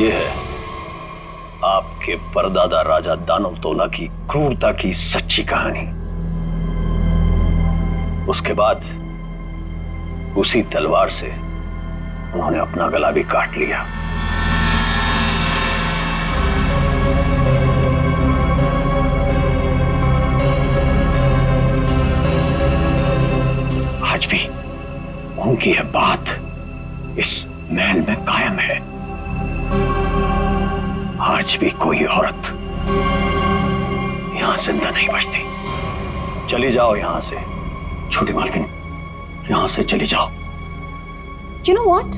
ये है आपके परदादा राजा दानव तोला की क्रूरता की सच्ची कहानी। उसके बाद उसी तलवार से उन्होंने अपना गला भी काट लिया। आज भी उनकी यह बात इस महल में कायम है। आज भी कोई औरत यहां जिंदा नहीं बचती। चली जाओ यहां से छोटी मालकिन, यहां से चली जाओ। You know what?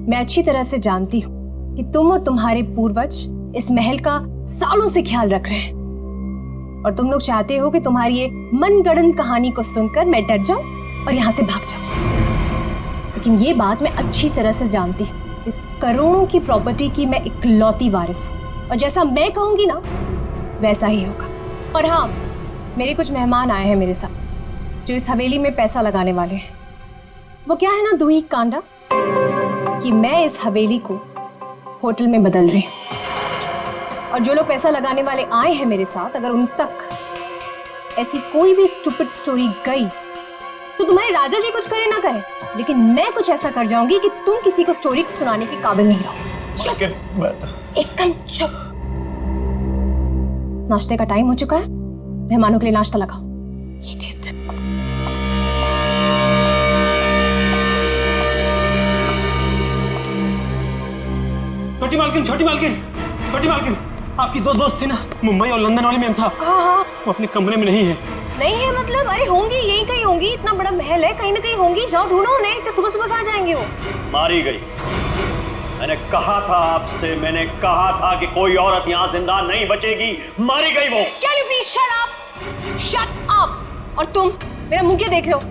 मैं अच्छी तरह से जानती हूं कि तुम और तुम्हारे पूर्वज इस महल का सालों से ख्याल रख रहे हैं और तुम लोग चाहते हो कि तुम्हारी ये मनगढ़ंत कहानी को सुनकर मैं डर जाऊं और यहां से भाग जाऊं। लेकिन ये बात मैं अच्छी तरह से जानती हूं, इस करोड़ों की प्रॉपर्टी की मैं इकलौती वारिस हूं और जैसा मैं कहूंगी ना वैसा ही होगा। और हाँ, मेरे कुछ मेहमान आए हैं मेरे साथ जो इस हवेली में पैसा लगाने वाले हैं। वो क्या है ना दूही कांडा कि मैं इस हवेली को होटल में बदल रही हूँ और जो लोग पैसा लगाने वाले आए हैं मेरे साथ, अगर उन तक ऐसी कोई भी स्टूपिड स्टोरी गई तो तुम्हारे राजा जी कुछ करे ना करें, लेकिन मैं कुछ ऐसा कर जाऊंगी कि तुम किसी को स्टोरी सुनाने के काबिल नहीं रहोगे। चुप, एकदम चुप। नाश्ते का टाइम हो चुका है, मेहमानों के लिए नाश्ता लगाओ। Idiot. छोटी मालकिन, छोटी मालकिन, छोटी मालकिन, आपकी दो दोस्त थी ना मुंबई और लंदन वाले मेम साहब, वो अपने कमरे में नहीं है। नहीं है मतलब? अरे होंगी, यहीं कहीं होंगी, इतना बड़ा महल है, कहीं ना कहीं होंगी, जाओ ढूंढो उन्हें। इतने सुबह सुबह कहाँ जाएंगे वो? मारी गई। मैंने कहा था आपसे, मैंने कहा था कि कोई औरत यहाँ जिंदा नहीं बचेगी। मारी गई वो। Can you please shut up? Shut up! और तुम मेरा मुंह क्यों देख रहे हो?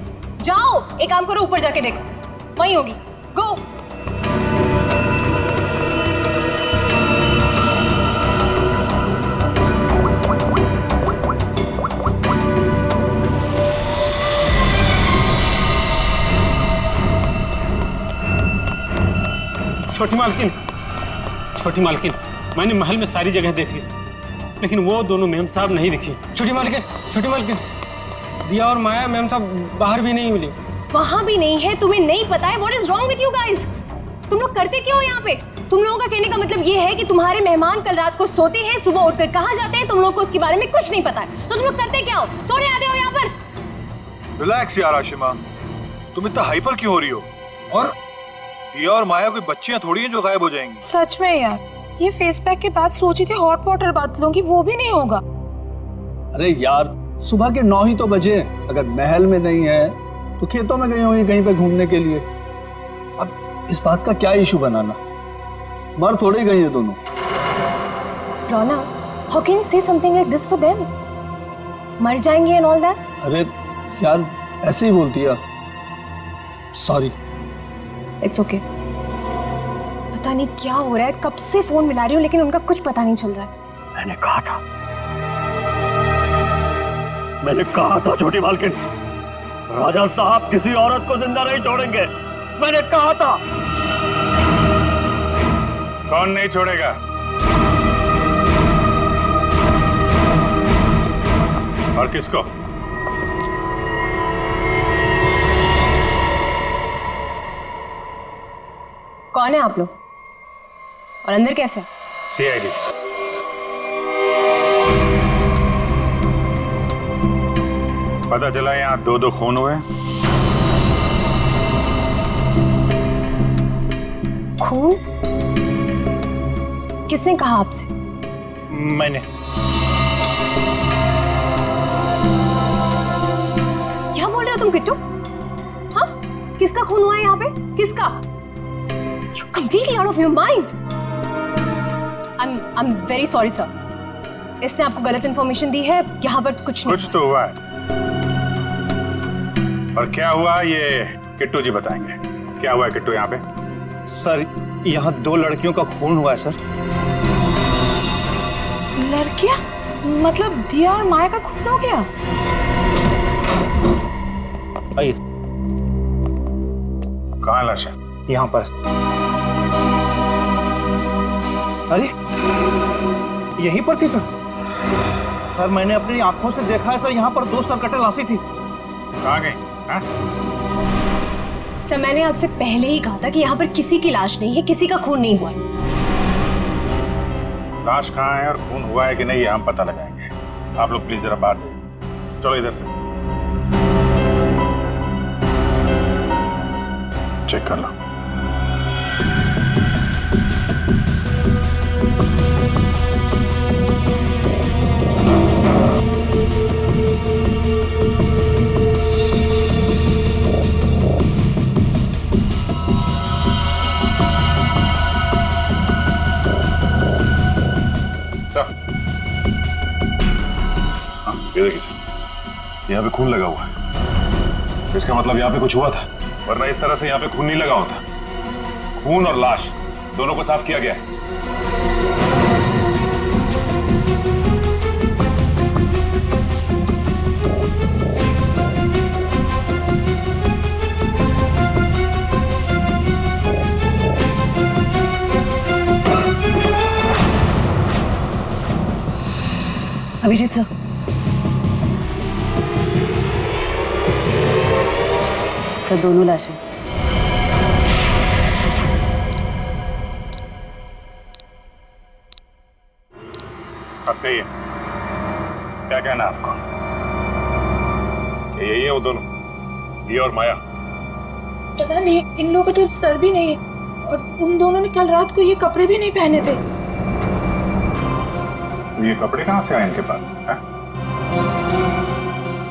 जाओ, एक काम करो, ऊपर जाके देखो, वहीं होगी। गो। छोटी मालकिन, छोटी मालकिन, मैंने महल में सारी जगह देख ली लेकिन वो दोनों मेम साहब नहीं दिखी। छोटी मालकिन, छोटी मालकिन, दिया और माया मेम साहब बाहर भी नहीं मिली। वहां भी नहीं है? तुम्हें नहीं पता है? What is wrong with you guys? तुम लोग करते क्या हो यहाँ पे? तुम लोगों का कहने का मतलब ये है कि तुम्हारे मेहमान कल रात को सोते हैं, सुबह उठकर कहाँ जाते हैं, तुम लोग को उसके बारे में कुछ नहीं पता है। तो तुम लोग करते क्या हो? सोने आते हो यहाँ पर? रिलैक्स यार आशिमा, तुम इतना हाइपर क्यों हो रही हो? और दिया और माया कोई बच्चियां थोड़ी हैं जो गायब हो जाएंगी। सच में यार, ये फेस पैक के बाद सोची थी हॉट वाटर बात लूंगी, वो भी नहीं होगा। अरे यार, सुबह के 9 ही तो बजे। अगर महल में नहीं है तो खेतों में गई होंगी कहीं पे घूमने के लिए। अब इस बात का क्या इशू बनाना? मर थोड़ी गई है दोनों। रोना, how can you say something like this for them? मर जाएंगे and all that? अरे यार, ऐसे ही बोलती है। सॉरी। It's okay. पता नहीं क्या हो रहा है, कब से फोन मिला रही हूँ लेकिन उनका कुछ पता नहीं चल रहा है। मैंने कहा था, मैंने कहा था छोटी मालकिन, राजा साहब किसी औरत को जिंदा नहीं छोड़ेंगे। मैंने कहा था। कौन नहीं छोड़ेगा? और किसको? कौन है आप लोग और अंदर कैसे? सीआईडी। पता चला यहाँ 2-2 खून हुए। खून? किसने कहा आपसे? मैंने। क्या बोल रहे हो तुम किट्टू? हाँ, किसका खून हुआ है यहाँ पे? किसका? You're completely out of your mind. I'm very sorry sir. इसने आपको गलत इंफॉर्मेशन दी है, यहाँ पर कुछ नहीं। कुछ तो हुआ है। और क्या हुआ ये किट्टू जी बताएंगे। क्या हुआ है किट्टू यहाँ पे? सर, यहाँ 2 लड़कियों का खून हुआ है सर। लड़कियां? मतलब दिया और माया का खून हो गया? आइए। कहाँ लाश है? यहाँ पर। अरे यहीं पर थी सर। सर मैंने अपनी आंखों से देखा है सर, यहाँ पर 2 सरकटे लाशी थी। कहाँ गई? हाँ? सर मैंने आपसे पहले ही कहा था कि यहाँ पर किसी की लाश नहीं है, किसी का खून नहीं हुआ है। लाश कहाँ है और खून हुआ है कि नहीं, ये हम पता लगाएंगे। आप लोग प्लीज जरा बाहर जाइए। चलो इधर से चेक कर लो। ये देखिए सर, यहाँ पे खून लगा हुआ है। इसका मतलब यहाँ पे कुछ हुआ था, वरना इस तरह से यहाँ पे खून नहीं लगा होता। खून और लाश दोनों को साफ किया गया है। अभिजीत सर, सर दोनों लाशें। अब कहिए, क्या कहना है आपको? यही है वो दोनों, ये और माया? पता नहीं, इन लोगों का तो सर भी नहीं है और उन दोनों ने कल रात को ये कपड़े भी नहीं पहने थे। ये कपड़े कहाँ से आए इनके पास है?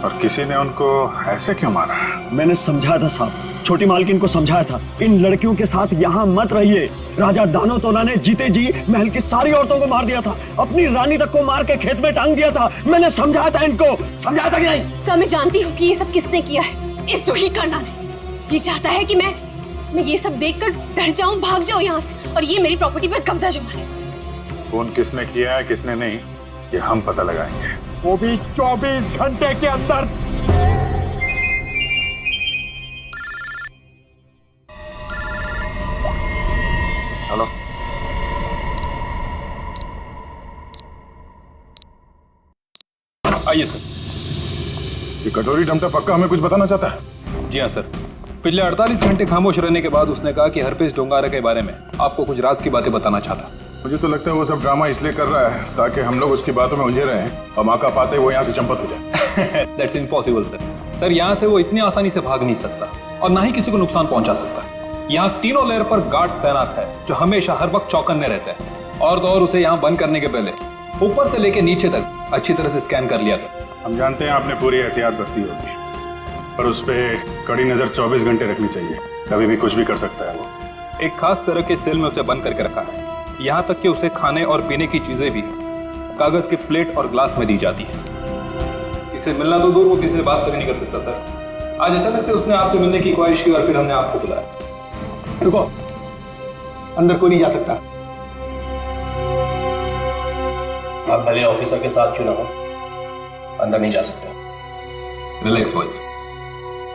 और किसी ने उनको ऐसे क्यों मारा? मैंने समझाया था साहब, छोटी मालकिन को समझाया था, इन लड़कियों के साथ यहाँ मत रहिए। राजा दानवतोना ने जीते जी महल की सारी औरतों को मार दिया था, अपनी रानी तक को मार के खेत में टांग दिया था। मैंने समझाया था इनको, समझाया था कि नहीं? सर मैं जानती हूँ कि ये सब किसने किया है, इस दुखी करना ने। ये चाहता है कि मैं ये सब देखकर डर जाऊं, भाग जाऊं यहाँ से और ये मेरी प्रॉपर्टी पर कब्जा जमा ले। खून किसने किया है किसने नहीं, ये हम पता लगाएंगे, वो भी 24 घंटे के अंदर। हेलो, आइए सर। ये कटोरी डमटा पक्का हमें कुछ बताना चाहता है? जी हाँ सर, पिछले 48 घंटे खामोश रहने के बाद उसने कहा कि हरपेश डोंगारा के बारे में आपको कुछ राज की बातें बताना चाहता। मुझे तो लगता है वो सब ड्रामा इसलिए कर रहा है ताकि हम लोग उसकी बातों में उलझे रहें और मौका पाते वो यहाँ से चंपत हो जाए। That's impossible sir. सर यहाँ से वो इतनी आसानी से भाग नहीं सकता और ना ही किसी को नुकसान पहुंचा सकता। यहाँ तीनों लेयर पर गार्ड्स तैनात है जो हमेशा हर वक्त चौकन्ने रहते हैं। और तो और उसे यहाँ बंद करने के पहले ऊपर से लेके नीचे तक अच्छी तरह से स्कैन कर लिया था। हम जानते हैं आपने पूरी एहतियात बरती होगी, पर उस पर कड़ी नजर 24 घंटे रखनी चाहिए, कभी भी कुछ भी कर सकता है वो। एक खास तरह के सेल में उसे बंद करके रखा है, यहाँ तक कि उसे खाने और पीने की चीजें भी कागज के प्लेट और ग्लास में दी जाती है। इसे मिलना तो दूर, वो किसी से बात तक नहीं कर सकता सर। आज अचानक से उसने आपसे मिलने की ख्वाहिश की और फिर हमने आपको बुलाया। रुको, अंदर कोई नहीं जा सकता। आप भले ऑफिसर के साथ क्यों ना हो, अंदर नहीं जा सकते। रिलैक्स बॉयज,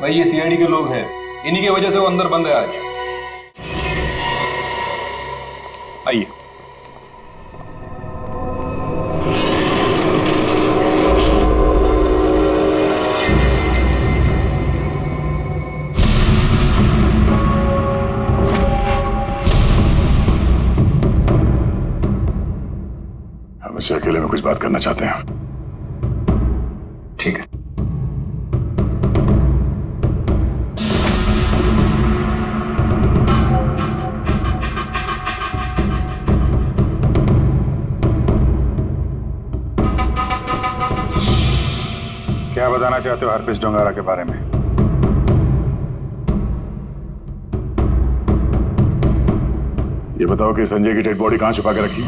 भाई ये सीआईडी के लोग हैं, इन्हीं की वजह से वो अंदर बंद है आज। आइए। हम इससे अकेले में कुछ बात करना चाहते हैं। ठीक है। क्या बताना चाहते हो हरपेश डोंगारा के बारे में? ये बताओ कि संजय की डेड बॉडी कहां छुपा के रखी?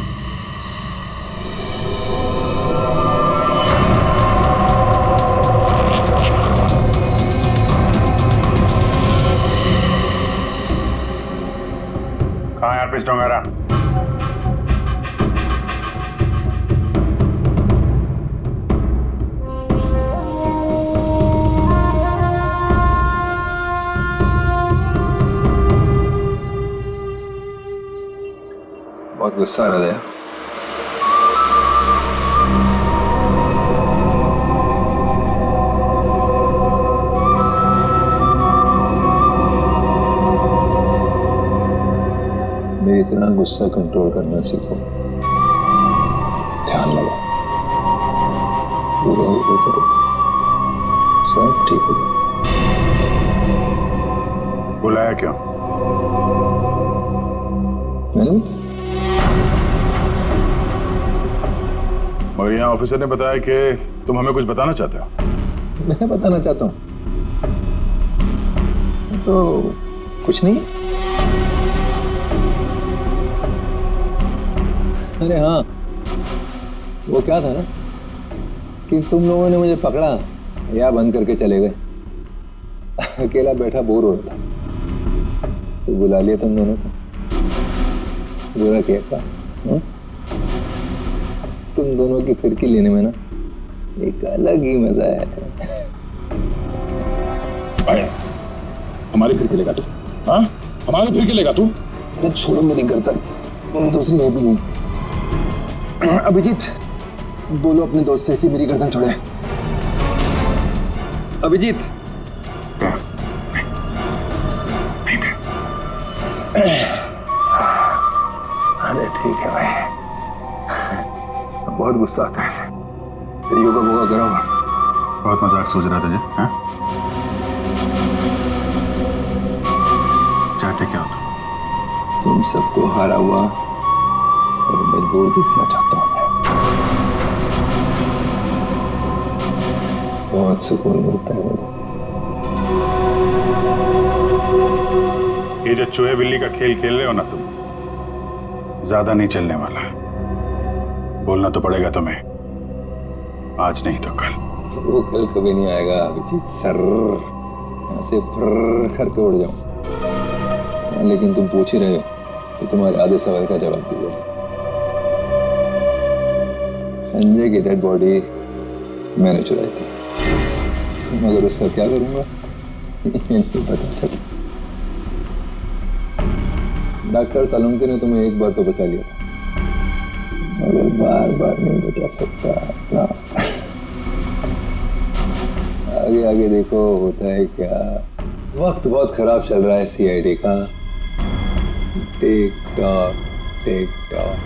कहां है हरपेश डोंगारा? बहुत गुस्सा आ रहा है। मेरी तरह गुस्सा कंट्रोल करना सीखो, ध्यान लगाओ, पूरा वो करो, सब ठीक हो जाएगा। बुलाया क्यों? मैंने मगर यहाँ ऑफिसर ने बताया कि तुम हमें कुछ बताना चाहते हो। मैं बताना चाहता हूँ तो कुछ नहीं। अरे हाँ, वो क्या था ना कि तुम लोगों ने मुझे पकड़ा या बंद करके चले गए। अकेला बैठा बोर हो रहा था तो बुला लिया तुम दोनों को। बुरा किया था? तुम दोनों की फिरकी लेने में ना एक अलग ही मजा है। भाई, हमारी फिरकी लेगा तू? हाँ, हमारी फिरकी लेगा तू? अरे छोड़ो मेरी गर्दन, दूसरी है भी नहीं। अभिजीत, बोलो अपने दोस्त से कि मेरी गर्दन छोड़े। अभिजीत, अरे ठीक है भाई, बहुत गुस्सा आता है। योगा वोगा करो। बहुत मजाक सोच रहा तुझे? हाँ? चाहते क्या हो तुम सबको हारा हुआ और मजबूर दिखना चाहता हूं मैं। बहुत सुकून मिलता है मुझे। ये जो चूहे बिल्ली का खेल खेल रहे हो ना तुम, ज्यादा नहीं चलने वाला। बोलना तो पड़ेगा तुम्हें, आज नहीं तो कल। वो कल कभी नहीं आएगा अभिजीत सर, यहाँ से फर्र करके उड़ जाऊं। लेकिन तुम पूछ ही रहे हो तो तुम्हारे आधे सवाल का जवाब दीजिए। संजय की डेड बॉडी मैंने चुराई थी, मगर उसका क्या करूंगा नहीं पता चला। डॉक्टर सालुंके ने तुम्हें एक बार तो बचा लिया था, मगर बार बार नहीं बचा सकता ना। आगे आगे देखो होता है क्या। वक्त बहुत खराब चल रहा है सीआईडी का। Tick tock tick tock.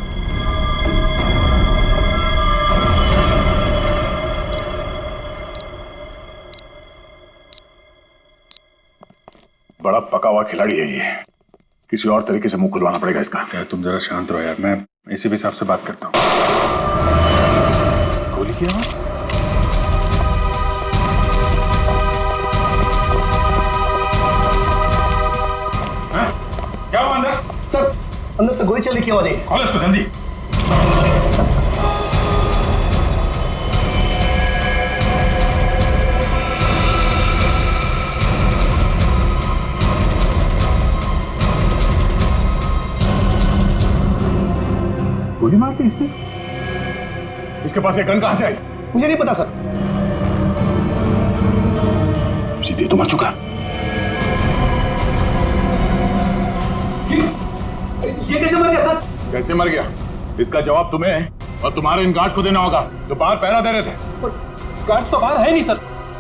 बड़ा पका हुआ खिलाड़ी है ये, किसी और तरीके से मुंह खुलवाना पड़ेगा इसका। क्या तुम जरा शांत रहो यार, मैं इसी भी हिसाब से बात करता हूँ। गोली की आवाज? क्या हुआ अंदर? सर, अंदर से गोली चलने की आवाज आई। कॉल इसको जल्दी। गोली मार दी इसने? इसके पास ये गन कहां से आई? मुझे नहीं पता सर। सीधे तो मर चुका। ये कैसे मर गया सर? कैसे मर गया इसका जवाब तुम्हें और तुम्हारे इन गार्ड को देना होगा जो बाहर पहरा दे रहे थे। गार्ड तो बाहर है नहीं सर।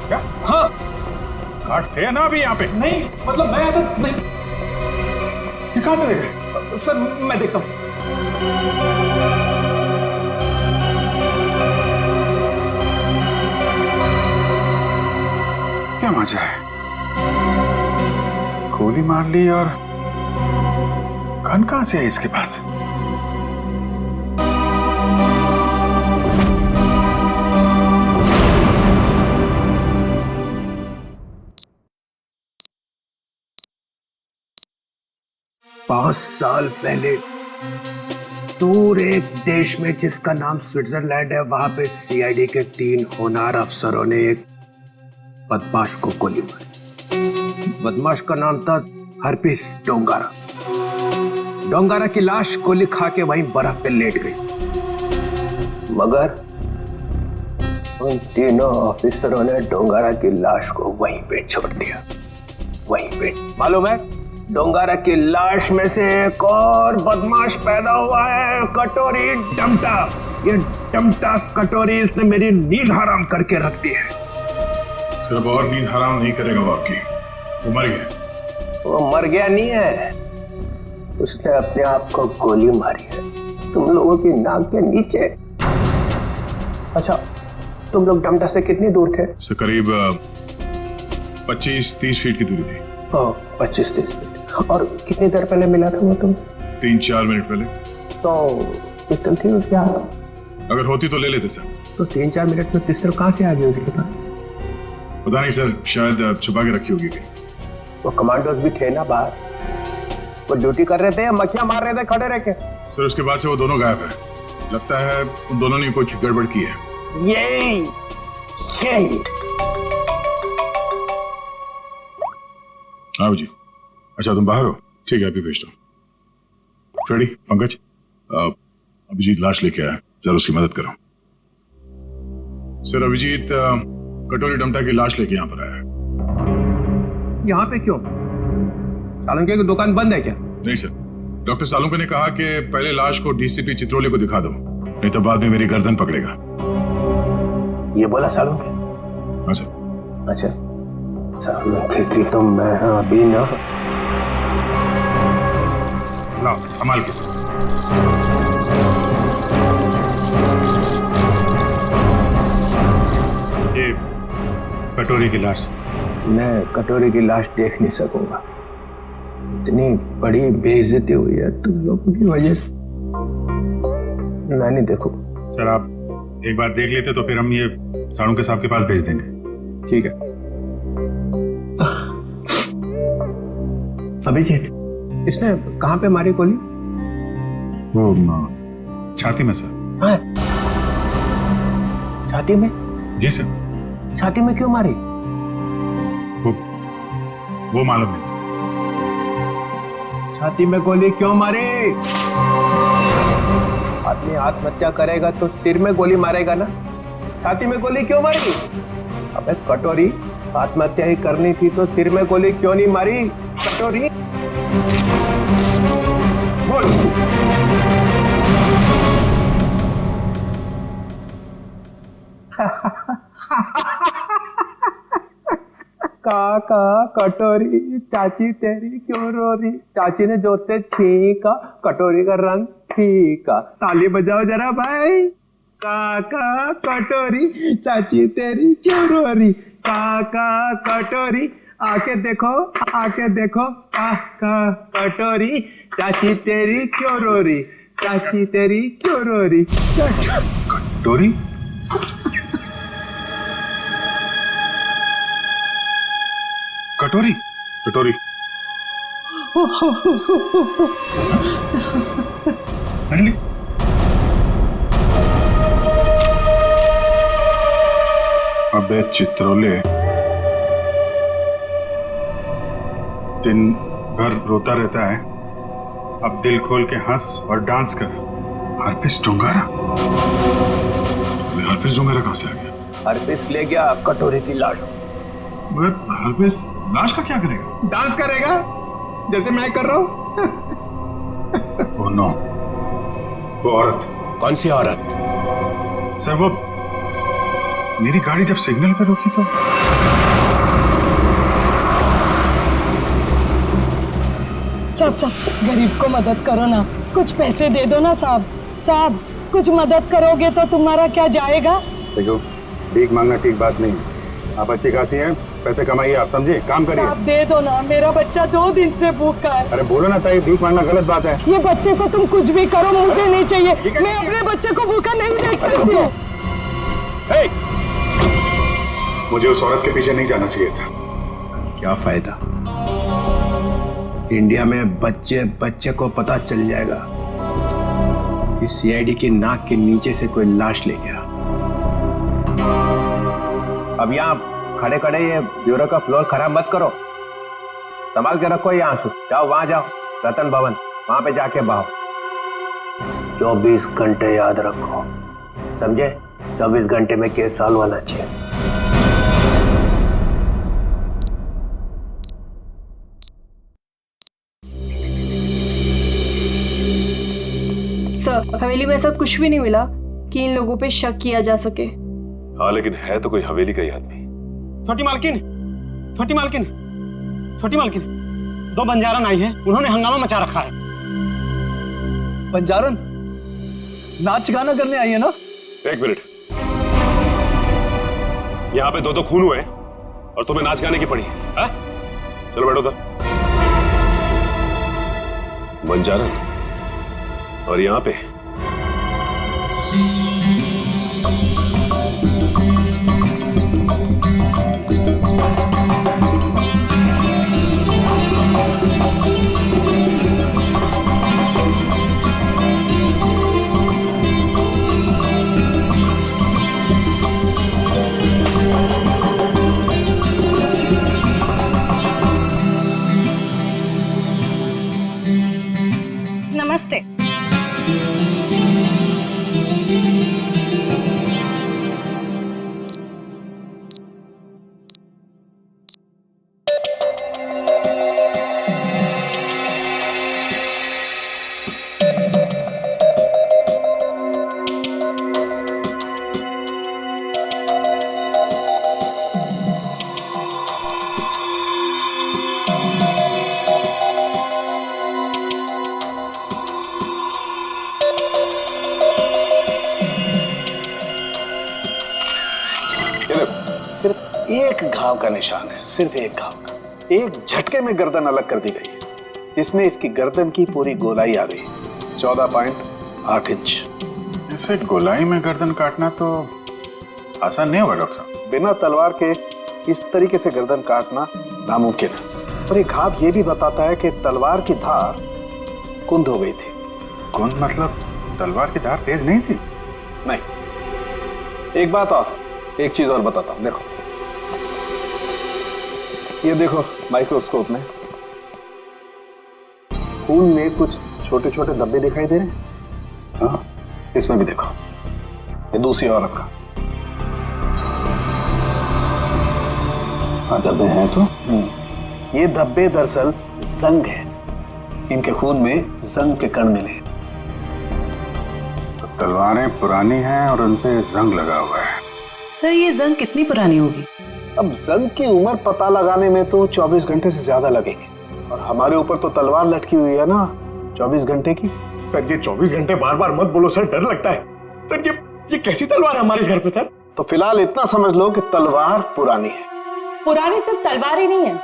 क्या? हाँ। गार्ड थे ना अभी यहाँ पे? नहीं, मतलब मैं तो नहीं। ये कहाँ चले गए? सर मैं देखता हूँ। क्या मजा है, गोली मार ली और गन कहां से है इसके पास? पांच साल पहले दूर एक देश में जिसका नाम स्विट्जरलैंड है, वहां पे सीआईडी के 3 होनहार अफसरों ने एक बदमाश को गोली मारी। बदमाश का नाम था हरपिस डोंगारा। डोंगारा की लाश गोली खा के वहीं बर्फ पे लेट गई, मगर उन तीनों ऑफिसरों ने डोंगारा की लाश को वहीं पे छोड़ दिया। वहीं पे मालूम है डोंगारा की लाश में से एक और बदमाश पैदा हुआ है, कटोरी डमटा। ये डमटा कटोरी इसने मेरी नींद हराम करके रख दी है। सिर्फ और नींद हराम नहीं करेगा वो आपकी, वो मर गया। वो मर गया नहीं है, उसने अपने आप को गोली मारी है तुम लोगों की नाक के नीचे। अच्छा, तुम लोग डमटा से कितनी दूर थे? से करीब 25-30 फीट की दूरी थी। 25-30 फीट। और कितनी देर पहले मिला था वो तुम? 3-4 मिनट पहले। तो पिस्टल थी उसके हाथ? अगर होती तो ले लेते सर। तो 3-4 मिनट में पिस्टल कहाँ से आ गई उसके पास? पता नहीं सर, शायद छुपा के रखी होगी। वो कमांडोज भी थे ना बाहर, वो ड्यूटी कर रहे थे या मक्खियां मार रहे थे खड़े रह के? सर उसके बाद से वो दोनों गायब है। लगता है उन दोनों ने कुछ गड़बड़ की है। यही आओ जी। अच्छा तुम बाहर हो, ठीक है, अभी भेजता हूँ। फ्रेडी, पंकज, अभिजीत लाश लेके आया, जरा उसकी मदद करो। सर अभिजीत कटोरी डमटा की लाश लेके यहाँ पर आया है। यहाँ पे क्यों? सालुंके की दुकान बंद है क्या? नहीं सर, डॉक्टर सालुंके ने कहा कि पहले लाश को डीसीपी चित्रोले को दिखा दो, नहीं तो बाद में मेरी गर्दन पकड़ेगा। ये बोला सालुंके? हाँ सर। अच्छा, सालुंके की तो मैं अभी ना। लाओ संभाल के। ये कटोरी की लाश। मैं कटोरी की लाश देख नहीं सकूंगा, इतनी बड़ी बेइज्जती हुई है तुम लोगों की वजह से, मैं नहीं देखूं। सर आप एक बार देख लेते तो फिर हम ये साड़ू के साहब के पास भेज देंगे। ठीक है। अभिजीत, इसने कहां पे मारी गोली? वो छाती में सर। हाँ, छाती में? जी सर। छाती में क्यों मारी? वो मालूम नहीं सर। छाती में गोली क्यों मारी? आदमी आत्महत्या करेगा तो सिर में गोली मारेगा ना, छाती में गोली क्यों मारी? अबे कटोरी, आत्महत्या ही करनी थी तो सिर में गोली क्यों नहीं मारी? कटोरी बोल। काका कटोरी, चाची तेरी क्यों रो रही? चाची ने जोर से छींका, कटोरी का रंग फीका। ताली बजाओ जरा भाई। काका कटोरी, चाची तेरी क्यों रो रही? काका कटोरी, आके देखो, आके देखो। काका कटोरी, चाची तेरी क्यों रो रही? चाची तेरी क्यों रो रही? कटोरी? कटोरी? कटोरी? अरे अबे चित्रोले, दिन भर रोता रहता है, अब दिल खोल के हंस और डांस कर। हरपिस डोंगारा? हरपिस डोंगारा कहां से आ गया? हरपिस ले गया कटोरी की लाश। मगर हरपिस लाश का क्या करेगा? डांस करेगा जैसे मैं कर रहा हूं। ओह नो, वो औरत। कौन सी औरत? सर वो मेरी गाड़ी जब सिग्नल पे रुकी तो साहब गरीब को मदद करो ना, कुछ पैसे दे दो ना साहब। साहब कुछ मदद करोगे तो तुम्हारा क्या जाएगा? देखो, भीख मांगना ठीक बात नहीं। आप अच्छी खासी हैं, पैसे कमाइए, आप समझे, काम करिए। आप दे दो ना, मेरा बच्चा 2 दिन से भूखा है। अरे बोलो ना ताई, भीख मांगना गलत बात है। ये बच्चे को तुम कुछ भी करो, मुझे नहीं चाहिए। मैं अपने बच्चे को भूखा नहीं देख सकती। मुझे उस औरत के पीछे नहीं जाना चाहिए था। क्या फायदा? इंडिया में बच्चे बच्चे को पता चल जाएगा कि सीआईडी की नाक के नीचे से कोई लाश ले गया। अब यहाँ खड़े खड़े ये ब्यूरो का फ्लोर खराब मत करो, संभाल के रखो। यहाँ से जाओ, वहां जाओ, रतन भवन, वहां पे जाके बहाओ। 24 घंटे याद रखो, समझे? 24 घंटे में केस सॉल्व होना चाहिए। हवेली में ऐसा कुछ भी नहीं मिला कि इन लोगों पे शक किया जा सके। हाँ लेकिन है तो कोई हवेली का ही आदमी। छोटी मालकिन, छोटी मालकिन, छोटी मालकिन, 2 बंजारन आई हैं, उन्होंने हंगामा मचा रखा है। बंजारन नाच गाना करने आई है ना? एक मिनट, यहाँ पे 2 खून हुए और तुम्हें नाच गाने की पड़ी है? चलो बैठो उधर। बंजारन और यहाँ पे नमस्ते। सिर्फ एक घाव का निशान है, सिर्फ एक घाव का। एक झटके में गर्दन अलग कर दी गई है, जिसमें इसकी गर्दन की पूरी गोलाई आ गई, 14.8 इंच। इसे गोलाई में गर्दन काटना तो आसान नहीं होगा डॉक्टर साहब। बिना तलवार के इस तरीके से गर्दन काटना नामुमकिन है। और ये घाव ये भी बताता है कि तलवार की धार कुंद हो गई थी। कुंद मतलब तलवार की धार तेज नहीं थी? नहीं। एक बात और, एक चीज और बताता हूं, देखो ये देखो माइक्रोस्कोप में खून में कुछ छोटे छोटे धब्बे दिखाई दे रहे हैं। हाँ, इसमें भी देखो, ये दूसरी औरत का। हाँ धब्बे हैं तो। ये धब्बे दरअसल जंग है, इनके खून में जंग के कण मिले। तो तलवारें पुरानी हैं और उन पे जंग लगा हुआ है। सर ये जंग कितनी पुरानी होगी? अब जंग की उम्र पता लगाने में तो 24 घंटे से ज्यादा लगेंगे, और हमारे ऊपर तो तलवार लटकी हुई है ना 24 घंटे की। सर ये 24 घंटे बार बार मत बोलो सर, डर लगता है। सर ये कैसी तलवार है हमारे घर पे सर? तो फिलहाल इतना समझ लो कि तलवार पुरानी है। पुरानी सिर्फ तलवार ही नहीं है,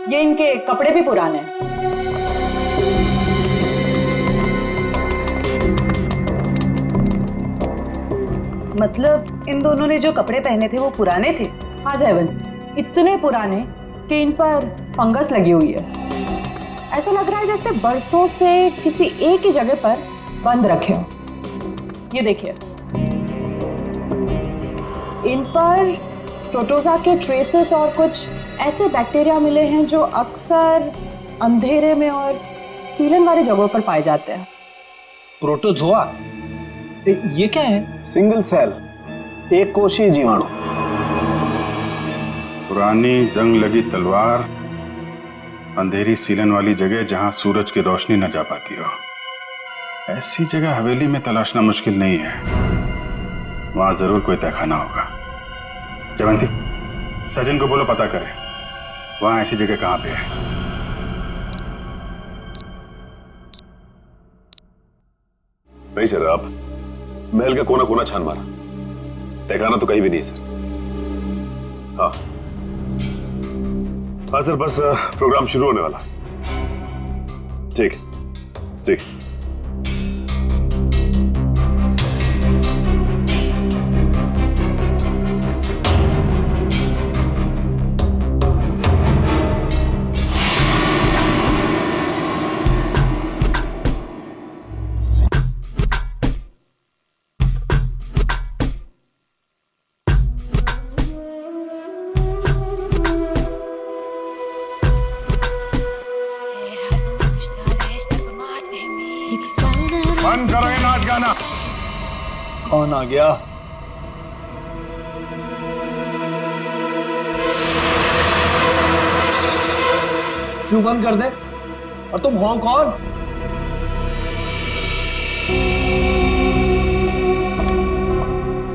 ये इनके कपड़े भी पुराने हैं। मतलब इन दोनों ने जो कपड़े पहने थे वो पुराने थे? हाँ जयवंत, इतने पुराने कि इन पर फंगस लगी हुई है। ऐसा लग रहा है जैसे बरसों से किसी एक ही जगह पर बंद रखे हो। ये देखिए, इन पर प्रोटोजा के ट्रेसेस और कुछ ऐसे बैक्टीरिया मिले हैं जो अक्सर अंधेरे में और सीलन वाली जगहों पर पाए जाते हैं। प्रोटोजोआ, ये क्या है? सिंगल सेल, एक कोशीय जीवाणु। पुरानी जंग लगी तलवार, अंधेरी सीलन वाली जगह जहां सूरज की रोशनी न जा पाती हो। ऐसी जगह हवेली में तलाशना मुश्किल नहीं है, वहां जरूर कोई तहखाना होगा। जयवंती, सचिन को बोलो पता करे वहां ऐसी जगह कहां पे है। नहीं सर, आप महल का कोना कोना छान मारा, तहखाना तो कहीं भी नहीं है सर। हाँ हाँ सर, बस प्रोग्राम शुरू होने वाला। ठीक ठीक। बंद करो ये नाच गाना। कौन आ गया? क्यों बंद कर दे? और तुम हो कौन?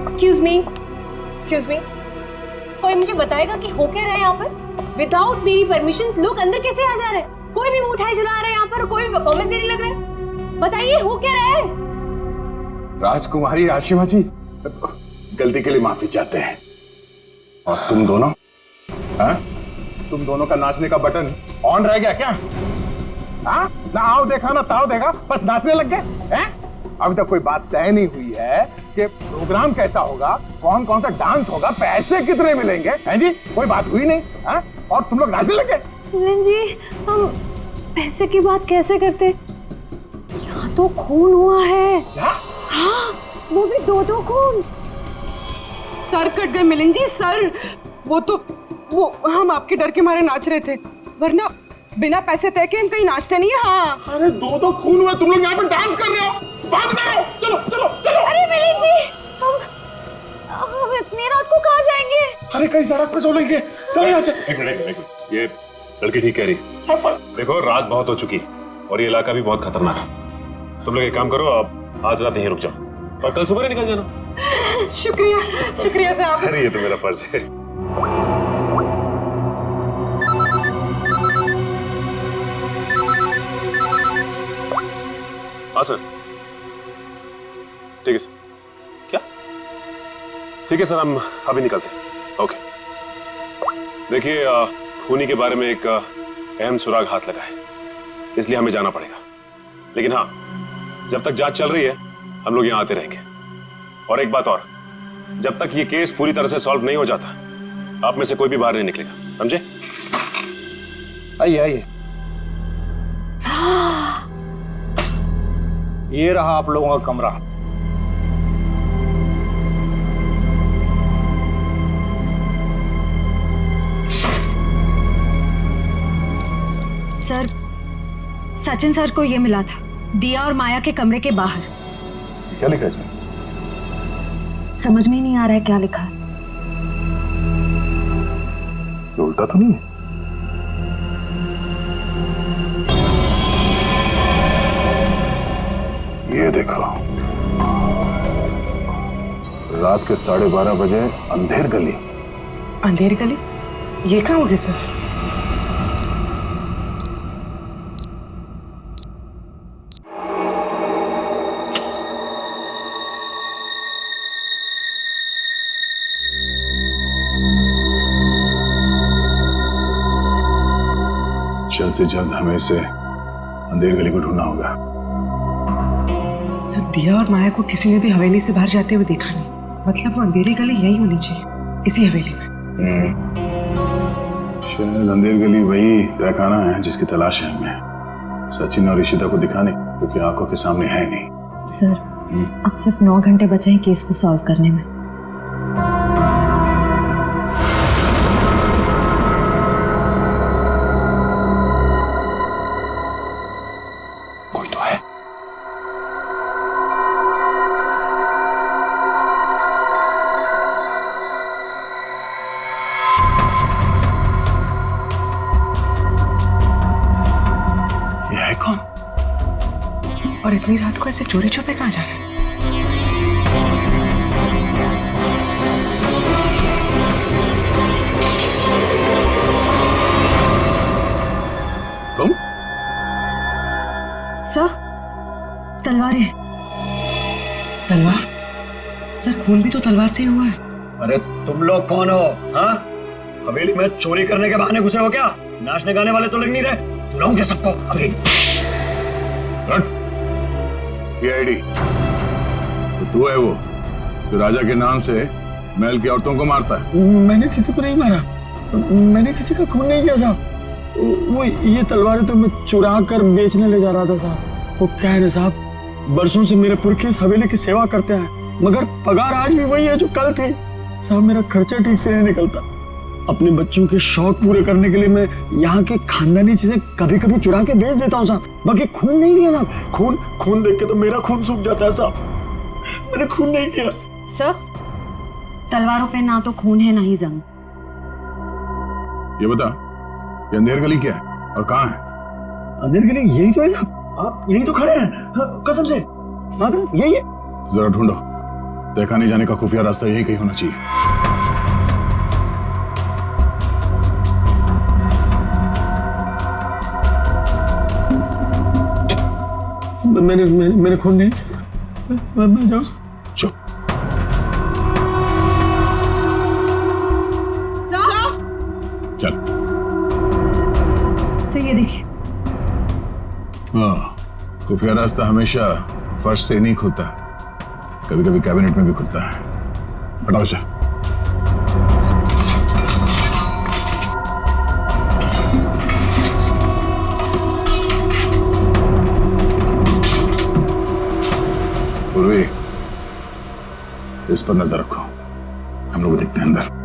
एक्सक्यूज मी, कोई मुझे बताएगा कि हो क्या रहा है यहाँ पर? विदाउट मेरी परमिशन लोग अंदर कैसे आ जा रहे हैं? कोई भी मिठाई चला रहा है यहाँ पर, कोई भी परफॉर्मेंस देने लग रहा है। बताइए हो क्या रहा है? राजकुमारी आशिमा जी, गलती के लिए माफी चाहते हैं। और तुम दोनों, हाँ? तुम दोनों का नाचने का बटन ऑन रह गया क्या? हाँ? ना आओ देखा ना ताओ देखा, बस नाचने लग गए हैं? अभी तक कोई बात तय नहीं हुई है कि प्रोग्राम कैसा होगा, कौन कौन सा डांस होगा, पैसे कितने मिलेंगे, हैं जी? कोई बात हुई नहीं, हाँ? और तुम लोग नाचने लग गए। मिलन जी, हम पैसे की बात कैसे करते? यहाँ तो खून हुआ है। क्या? हाँ, वो भी 2-2 खून। सर कट गए मिलन जी, सर। वो हम आपके डर के मारे नाच रहे थे, वरना बिना पैसे तय के हम कहीं नाचते नहीं। हाँ, अरे 2 खून हुए, तुम लोग यहाँ पे डांस कर रहे हो, बात करो, चलो चलो चलो। अरे मिलन जी, हम इतनी रात को कहाँ जाएंगे? अरे कहीं सड़क पे सो लेंगे, चलो यहाँ से। एक मिनट, ये लड़की ठीक कह रही। देखो रात बहुत हो चुकी और ये इलाका भी बहुत खतरनाक है। तुम लोग एक काम करो, अब आज रात यहीं रुक जाओ और कल सुबह निकल जाना। शुक्रिया साहब। अरे ये तो मेरा फर्ज है। हाँ सर, ठीक है सर। क्या? ठीक है सर, हम अभी निकलते हैं। ओके। देखिए, खूनी के बारे में एक अहम सुराग हाथ लगा है, इसलिए हमें जाना पड़ेगा। लेकिन हाँ, जब तक जांच चल रही है हम लोग यहाँ आते रहेंगे। और एक बात और, जब तक ये केस पूरी तरह से सॉल्व नहीं हो जाता, आप में से कोई भी बाहर नहीं निकलेगा, समझे? आइए आइए। ये रहा आप लोगों का कमरा। सर, सचिन सर को ये मिला था, दिया और माया के कमरे के बाहर। क्या लिखा है इसमें? समझ में ही नहीं आ रहा है क्या लिखा है। ये उल्टा तो नहीं है? ये देखो, रात के 12:30 बजे अंधेर गली। अंधेर गली? ये कहाँ होगी सर? जल्द से जल्द हमें इसे अंधेर गली को ढूंढना होगा। सर, दिया और माया को किसी ने भी हवेली से बाहर जाते हुए देखा नहीं, मतलब वो अंधेरी गली यही होनी चाहिए, इसी हवेली में। शायद अंधेर गली वही तहखाना है जिसकी तलाश है हमें, सचिन और ईशिता को दिखाने, क्योंकि आंखों के सामने है नहीं। सर, अब सिर्फ 9 घंटे बचे हैं केस को सॉल्व करने में। कोई तो है। ये है कौन? और इतनी रात को ऐसे चोरी छुपे कहाँ जा रहे हैं? तुम? सर, तलवारें। तलवार? सर, खून भी तो तलवार से ही हुआ है। अरे तुम लोग कौन हो? हाँ, हवेली में चोरी करने के बहाने घुसे हो क्या? नाचने गाने वाले तो लग नहीं रहे। बुलाऊंगे सबको अभी। सीआईडी, तो तू है वो जो राजा के नाम से महल की औरतों को मारता है? मैंने किसी को नहीं मारा, मैंने किसी का खून नहीं किया साहब। वो ये तलवारें तो मैं चुरा कर बेचने ले जा रहा था साहब। वो क्या है ना साहब, बरसों से मेरे पुरखे इस हवेली की सेवा करते हैं, मगर पगार आज भी वही है जो कल थी साहब। मेरा खर्चा ठीक से नहीं निकलता। अपने बच्चों के शौक पूरे करने के लिए मैं यहाँ के खानदानी चीजें कभी कभी चुरा के बेच देता हूँ साहब, बाकी खून नहीं किया साहब। खून देख के तो मेरा खून सूख जाता है साहब। मैंने खून नहीं किया। सर, तलवारों पे ना तो खून है ना ही जंग। ये बता, ये अंधेर गली क्या है और कहाँ है? अंधेर गली यही तो है साहब, आप यही तो खड़े हैं। हाँ, कसम से भाग रहे, यही है। जरा ढूंढो, देखा नहीं जाने का खुफिया रास्ता यही कहीं होना चाहिए। मैंने खून नहीं किया था। मैं जाऊँ? चुप। चल। सर ये देखिए। हाँ, खुफिया रास्ता हमेशा फर्श से नहीं खुलता, कभी कभी कैबिनेट में भी खुलता है। हटाओ इसे। पूर्वी, इस पर नजर रखो, हम लोग देखते हैं अंदर।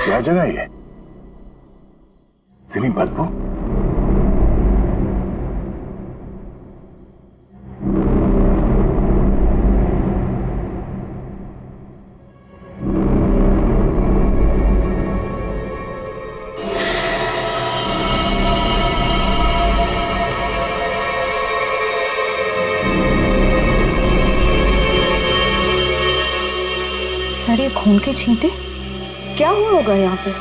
क्या जगह है ये? इतनी बदबू। सर ये खून के छींटे, क्या हुआ होगा यहाँ पे?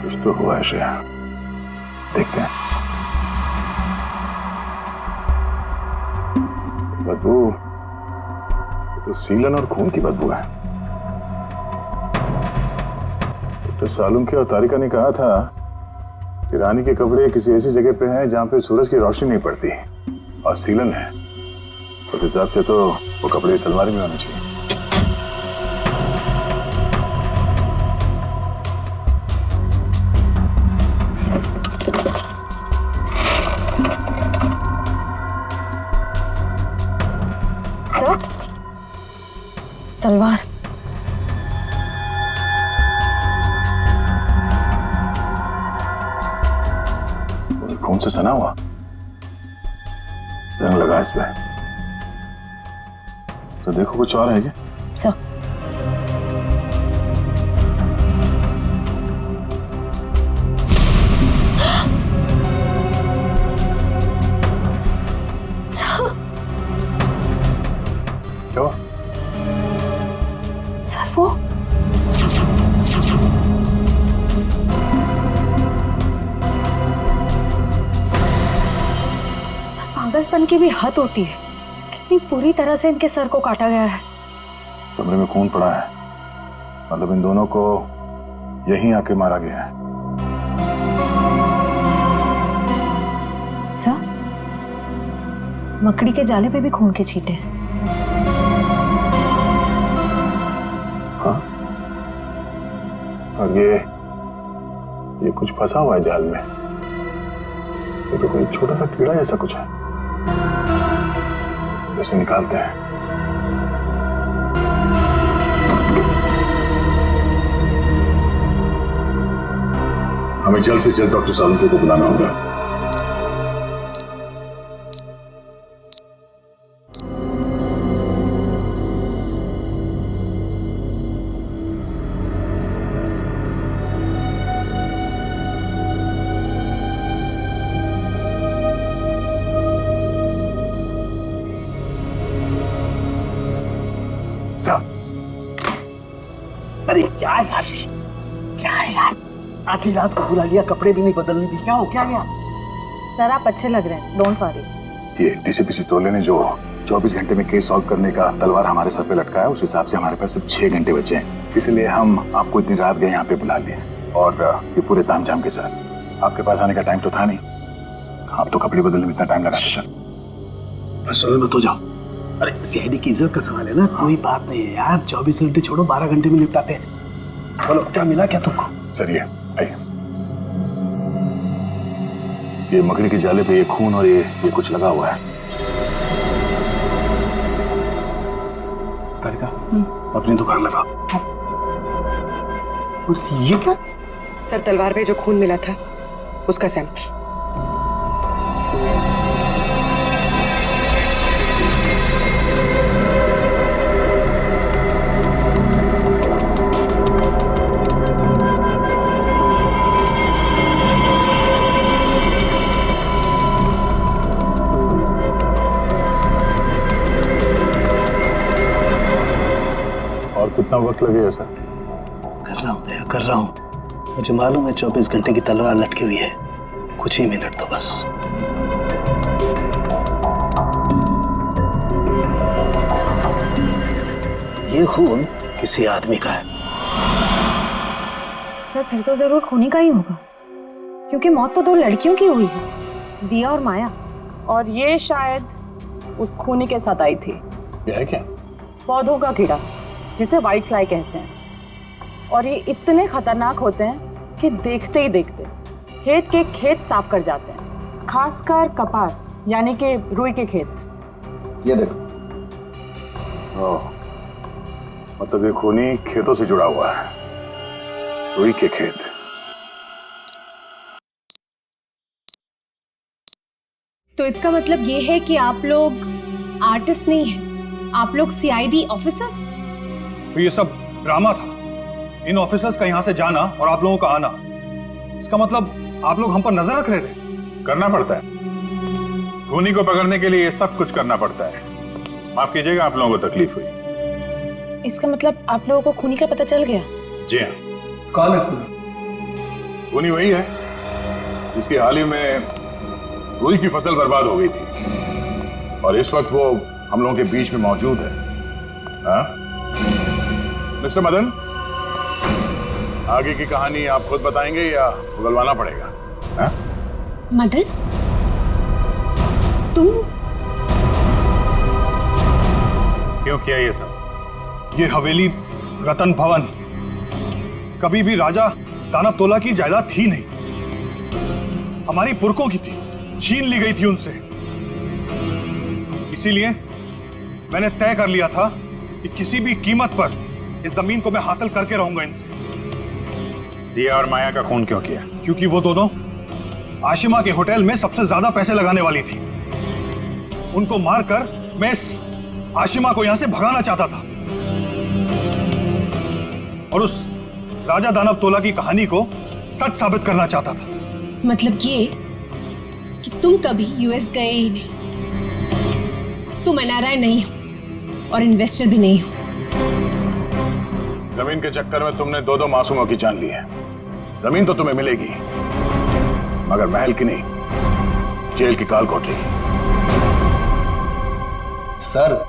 कुछ तो हुआ है श्रेया, देखते हैं। बदबू, ये तो सीलन और खून की बदबू है। डॉक्टर सालुम के और तारिका ने कहा था कि रानी के कपड़े किसी ऐसी जगह पे हैं जहां पे सूरज की रोशनी नहीं पड़ती और सीलन है। उस हिसाब से तो वो कपड़े इस अलमारी में होने चाहिए। सर, तलवार। खून से सना हुआ, जंग लगा इस पे। तो देखो कुछ और है क्या? सर, क्या हुआ? सर वो पागलपन की भी हद होती है। कितनी पूरी तरह से इनके सर को काटा गया है। कमरे में खून पड़ा है, मतलब इन दोनों को यहीं आके मारा गया है। सर, मकड़ी के जाले पे भी खून के छींटे हैं। हाँ? और ये कुछ फंसा हुआ है जाल में। ये तो कोई छोटा सा कीड़ा जैसा कुछ है। इसे निकालते हैं। हमें जल्द से जल्द डॉक्टर सालुम को बुलाना होगा। अरे क्या यार, क्या है यार, आधी रात को बुला लिया, कपड़े भी नहीं बदलने दी, क्या हो क्या गया? सर आप अच्छे लग रहे हैं, डोंट वरी। ये डीसीपी चितौले ने जो 24 घंटे में केस सॉल्व करने का तलवार हमारे सर पे लटकाया है, उस हिसाब से हमारे पास सिर्फ 6 घंटे बचे हैं। इसलिए हम आपको इतनी रात गए यहाँ पे बुला लिए और ये पूरे तामझाम के साथ। आपके पास आने का टाइम तो था नहीं, आप तो कपड़े बदलने में इतना टाइम लगाते सर। बस मत हो जाओ, अरे सीआईडी की इज्जत का सवाल है ना, कोई बात नहीं है यार, 24 घंटे छोड़ो, 12 घंटे में निपटाते हैं। बोलो क्या मिला क्या तुमको? चलिए आइए। ये मकड़ी के जाले पे ये खून और ये कुछ लगा हुआ है। तारिका, अपनी दुकान लगाओ। और ये क्या? सर तलवार पे जो खून मिला था उसका सैंपल। और कितना वक्त लगेगा सर? कर रहा हूँ दया, कर रहा हूँ। मुझे मालूम है 24 घंटे की तलवार लटकी हुई है, कुछ ही मिनट तो बस। ये खून किसी आदमी का है। सर फिर तो जरूर खूनी का ही होगा, क्योंकि मौत तो 2 लड़कियों की हुई है, दिया और माया। और ये शायद उस खूनी के साथ आई थी। ये है क्या? पौधों का कीड़ा, जिसे व्हाइट फ्लाई कहते हैं। और ये इतने खतरनाक होते हैं कि देखते ही देखते खेत के खेत साफ कर जाते हैं, खासकर कपास यानी कि रुई के खेत। ये देखो। ओह, मतलब ये खूनी खेतों से जुड़ा हुआ है, रुई के खेत। तो इसका मतलब ये है कि आप लोग आर्टिस्ट नहीं हैं, आप लोग सीआईडी ऑफिसर्स? तो ये सब ड्रामा था, इन ऑफिसर्स का यहाँ से जाना और आप लोगों का आना। इसका मतलब आप लोग हम पर नजर रख रहे थे। करना पड़ता है, खूनी को पकड़ने के लिए ये सब कुछ करना पड़ता है। माफ कीजिएगा आप लोगों को तकलीफ हुई। इसका मतलब आप लोगों को खूनी का पता चल गया? जी हाँ। कौन है खूनी? खूनी वही है जिसकी हाल ही में रुई की फसल बर्बाद हो गई थी और इस वक्त वो हम लोगों के बीच में मौजूद है। हाँ? मिस्टर मदन, आगे की कहानी आप खुद बताएंगे या उगलवाना पड़ेगा? हाँ? मदन, तुम क्यों किया ये सब? ये हवेली रतन भवन कभी भी राजा दानव तोला की जायदाद थी नहीं, हमारी पुरखों की थी, छीन ली गई थी उनसे। इसीलिए मैंने तय कर लिया था कि किसी भी कीमत पर इस जमीन को मैं हासिल करके रहूंगा इनसे। दिया और माया का खून क्यों किया? क्योंकि वो दोनों आशिमा के होटल में सबसे ज्यादा पैसे लगाने वाली थी। उनको मारकर मैं इस आशिमा को यहां से भगाना चाहता था और उस राजा दानव तोला की कहानी को सच साबित करना चाहता था। मतलब ये कि तुम कभी यूएस गए ही नहीं, तुम एनआरआई नहीं हो और इन्वेस्टर भी नहीं हो। जमीन के चक्कर में तुमने 2 मासूमों की जान ली है। जमीन तो तुम्हें मिलेगी मगर महल की नहीं, जेल की काल कोठरी। सर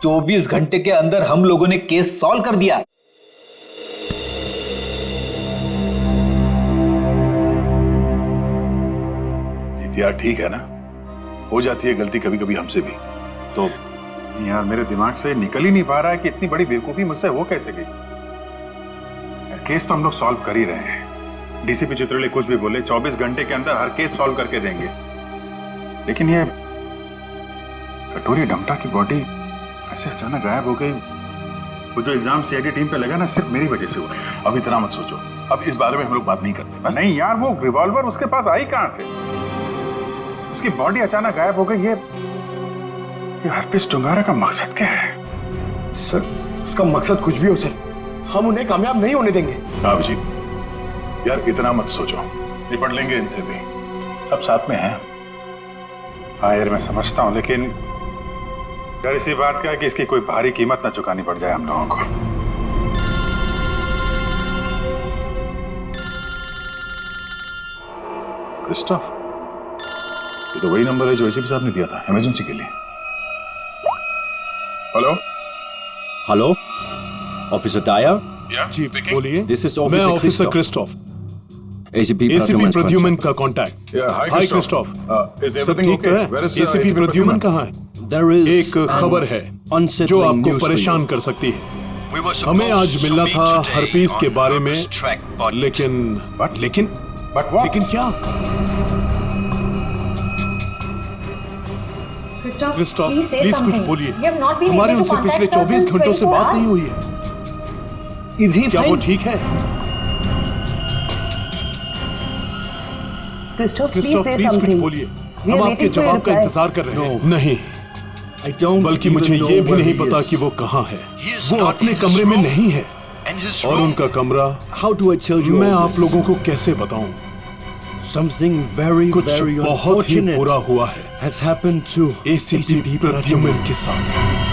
24 घंटे के अंदर हम लोगों ने केस सॉल्व कर दिया। यार ठीक है ना, हो जाती है गलती कभी कभी हमसे भी। तो यार मेरे दिमाग से निकल ही नहीं पा रहा है कि इतनी बड़ी बेवकूफी मुझसे हो कैसे गई। केस तो हम लोग सॉल्व कर ही रहे हैं। डीसीपी चित्रले कुछ भी बोले, 24 घंटे के अंदर हर केस सॉल्व करके देंगे। लेकिन ये कटोरी डमटा की बॉडी ऐसे अचानक गायब हो गई। वो जो एग्जाम सीआईडी टीम पे लगा ना, सिर्फ मेरी वजह से हुआ। अब इतना मत सोचो, अब इस बारे में हम लोग बात नहीं करते बस। नहीं यार, वो रिवॉल्वर उसके पास आई कहां से? उसकी बॉडी अचानक गायब हो गई। ये हरपिस डुंगारा का मकसद क्या है? सर उसका मकसद कुछ भी हो सर, हम उन्हें कामयाब नहीं होने देंगे। अभिजीत यार इतना मत सोचो, निपट लेंगे इनसे भी, सब साथ में हैं। हाँ यार मैं समझता हूं, लेकिन डर इसी बात का है कि इसकी कोई भारी कीमत ना चुकानी पड़ जाए हम लोगों को। क्रिस्टोफ, ये तो वही नंबर है जो एसीपी साहब ने दिया था इमरजेंसी के लिए। Hello hello, officer Dyer? जी बोलिए। दिस इज मैं ऑफिसर क्रिस्टोफ, एसीपी प्रद्युमन का कांटेक्ट। हाय क्रिस्टोफ, इज सब एवरीथिंग ठीक तो ओके? है? वेयर इज एसीपी प्रद्युमन कहाँ है? एक खबर है जो आपको परेशान कर सकती है। हमें आज मिलना था हर्पीस के बारे में, लेकिन क्या? क्रिस्टोफ, प्लीज कुछ बोलिए। हमारे उनसे पिछले 24 घंटों से बात नहीं हुई है। क्या वो ठीक है? क्रिस्टोफ, प्लीज कुछ बोलिए। हम आपके जवाब का इंतजार कर रहे हैं। नहीं, बल्कि मुझे ये भी नहीं पता कि वो कहाँ है। वो अपने कमरे में नहीं है और उनका कमरा मैं आप लोगों को कैसे बताऊं? कुछ बहुत ही बुरा हुआ है ACP प्रद्युम्न के साथ।